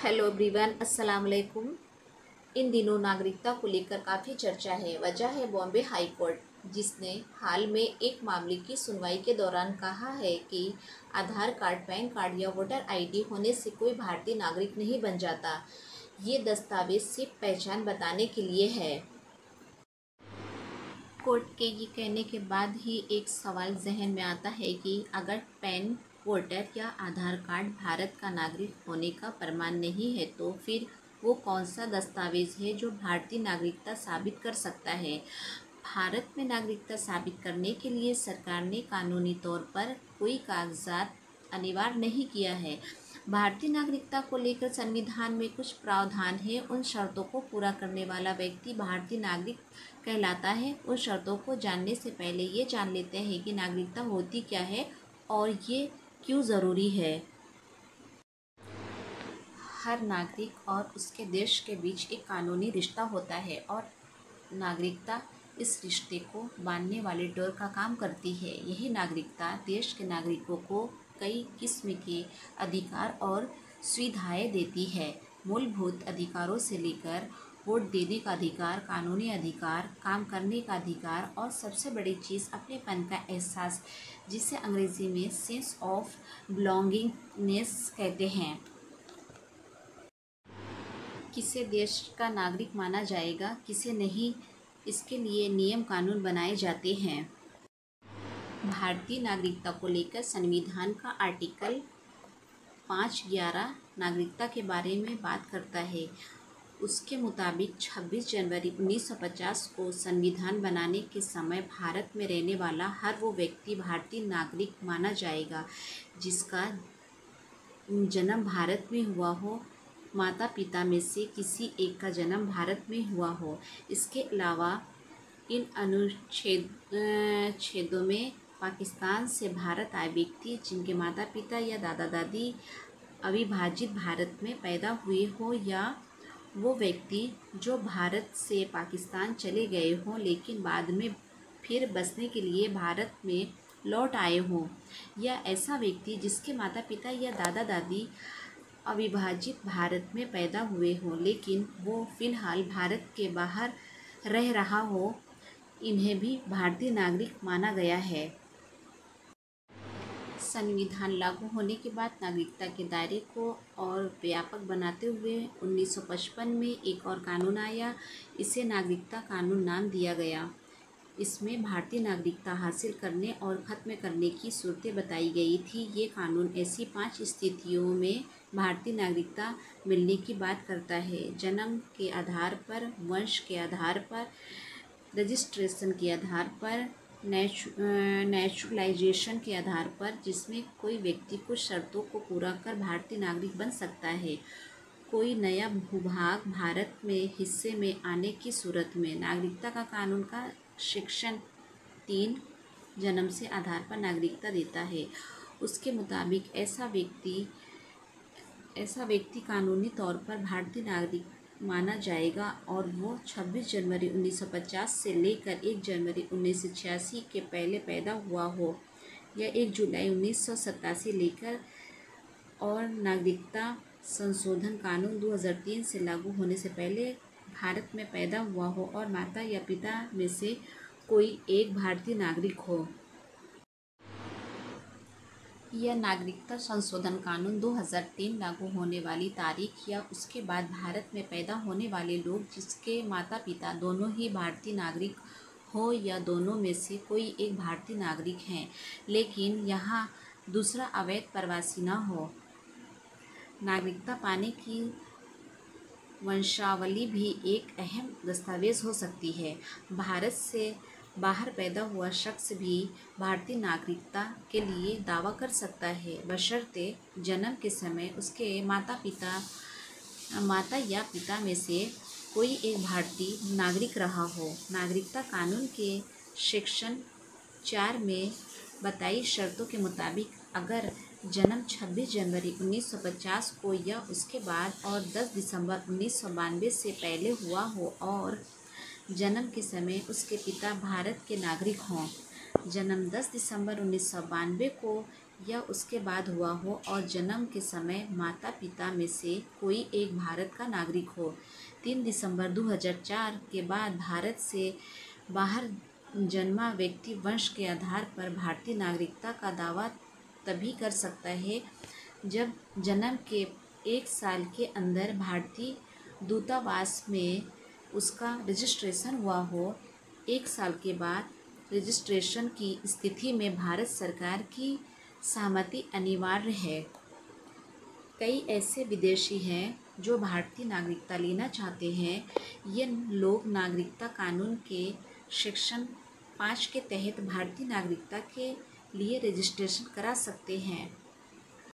Hello everyone, अस्सलाम वालेकुम। इन दिनों नागरिकता को लेकर काफ़ी चर्चा है। वजह है बॉम्बे हाई कोर्ट, जिसने हाल में एक मामले की सुनवाई के दौरान कहा है कि आधार कार्ड, पैन कार्ड या वोटर आईडी होने से कोई भारतीय नागरिक नहीं बन जाता। ये दस्तावेज सिर्फ पहचान बताने के लिए है। कोर्ट के ये कहने के बाद ही एक सवाल जहन में आता है कि अगर पैन, वोटर या आधार कार्ड भारत का नागरिक होने का प्रमाण नहीं है तो फिर वो कौन सा दस्तावेज है जो भारतीय नागरिकता साबित कर सकता है। भारत में नागरिकता साबित करने के लिए सरकार ने कानूनी तौर पर कोई कागजात अनिवार्य नहीं किया है। भारतीय नागरिकता को लेकर संविधान में कुछ प्रावधान है। उन शर्तों को पूरा करने वाला व्यक्ति भारतीय नागरिक कहलाता है। उन शर्तों को जानने से पहले ये जान लेते हैं कि नागरिकता होती क्या है और ये क्यों ज़रूरी है। हर नागरिक और उसके देश के बीच एक कानूनी रिश्ता होता है और नागरिकता इस रिश्ते को बांधने वाले डोर का काम करती है। यही नागरिकता देश के नागरिकों को कई किस्म के अधिकार और सुविधाएं देती है। मूलभूत अधिकारों से लेकर वोट देने का अधिकार, कानूनी अधिकार, काम करने का अधिकार और सबसे बड़ी चीज़ अपनेपन का एहसास, जिसे अंग्रेज़ी में सेंस ऑफ बिलोंगिंगनेस कहते हैं। किसे देश का नागरिक माना जाएगा, किसे नहीं, इसके लिए नियम कानून बनाए जाते हैं। भारतीय नागरिकता को लेकर संविधान का आर्टिकल 5(11) नागरिकता के बारे में बात करता है। उसके मुताबिक 26 जनवरी 1950 को संविधान बनाने के समय भारत में रहने वाला हर वो व्यक्ति भारतीय नागरिक माना जाएगा जिसका जन्म भारत में हुआ हो, माता पिता में से किसी एक का जन्म भारत में हुआ हो। इसके अलावा इन छेदों में पाकिस्तान से भारत आए व्यक्ति जिनके माता पिता या दादा दादी अविभाजित भारत में पैदा हुए हो, या वो व्यक्ति जो भारत से पाकिस्तान चले गए हों लेकिन बाद में फिर बसने के लिए भारत में लौट आए हों, या ऐसा व्यक्ति जिसके माता पिता या दादा दादी अविभाजित भारत में पैदा हुए हों लेकिन वो फ़िलहाल भारत के बाहर रह रहा हो, इन्हें भी भारतीय नागरिक माना गया है। संविधान लागू होने के बाद नागरिकता के दायरे को और व्यापक बनाते हुए 1955 में एक और कानून आया। इसे नागरिकता कानून नाम दिया गया। इसमें भारतीय नागरिकता हासिल करने और ख़त्म करने की सूरतें बताई गई थी। ये कानून ऐसी 5 स्थितियों में भारतीय नागरिकता मिलने की बात करता है: जन्म के आधार पर, वंश के आधार पर, रजिस्ट्रेशन के आधार पर, नेचुरलाइजेशन के आधार पर, जिसमें कोई व्यक्ति कुछ शर्तों को पूरा कर भारतीय नागरिक बन सकता है, कोई नया भूभाग भारत में हिस्से में आने की सूरत में। नागरिकता का कानून का सेक्शन 3 जन्म से आधार पर नागरिकता देता है। उसके मुताबिक ऐसा व्यक्ति कानूनी तौर पर भारतीय नागरिक माना जाएगा और वो 26 जनवरी 1950 से लेकर 1 जनवरी 1986 के पहले पैदा हुआ हो, या 1 जुलाई 1987 लेकर, और नागरिकता संशोधन कानून 2003 से लागू होने से पहले भारत में पैदा हुआ हो और माता या पिता में से कोई एक भारतीय नागरिक हो। यह नागरिकता संशोधन कानून 2003 लागू होने वाली तारीख या उसके बाद भारत में पैदा होने वाले लोग जिसके माता पिता दोनों ही भारतीय नागरिक हो या दोनों में से कोई एक भारतीय नागरिक हैं लेकिन यहाँ दूसरा अवैध प्रवासी न हो। नागरिकता पाने की वंशावली भी एक अहम दस्तावेज हो सकती है। भारत से बाहर पैदा हुआ शख्स भी भारतीय नागरिकता के लिए दावा कर सकता है, बशर्ते जन्म के समय उसके माता या पिता में से कोई एक भारतीय नागरिक रहा हो। नागरिकता कानून के सेक्शन 4 में बताई शर्तों के मुताबिक अगर जन्म 26 जनवरी 1950 को या उसके बाद और 10 दिसंबर 1992 से पहले हुआ हो और जन्म के समय उसके पिता भारत के नागरिक हों, जन्म 10 दिसंबर 1992 को या उसके बाद हुआ हो और जन्म के समय माता पिता में से कोई एक भारत का नागरिक हो। 3 दिसंबर 2004 के बाद भारत से बाहर जन्मा व्यक्ति वंश के आधार पर भारतीय नागरिकता का दावा तभी कर सकता है जब जन्म के 1 साल के अंदर भारतीय दूतावास में उसका रजिस्ट्रेशन हुआ हो। 1 साल के बाद रजिस्ट्रेशन की स्थिति में भारत सरकार की सहमति अनिवार्य है। कई ऐसे विदेशी हैं जो भारतीय नागरिकता लेना चाहते हैं। ये लोग नागरिकता कानून के सेक्शन 5 के तहत भारतीय नागरिकता के लिए रजिस्ट्रेशन करा सकते हैं।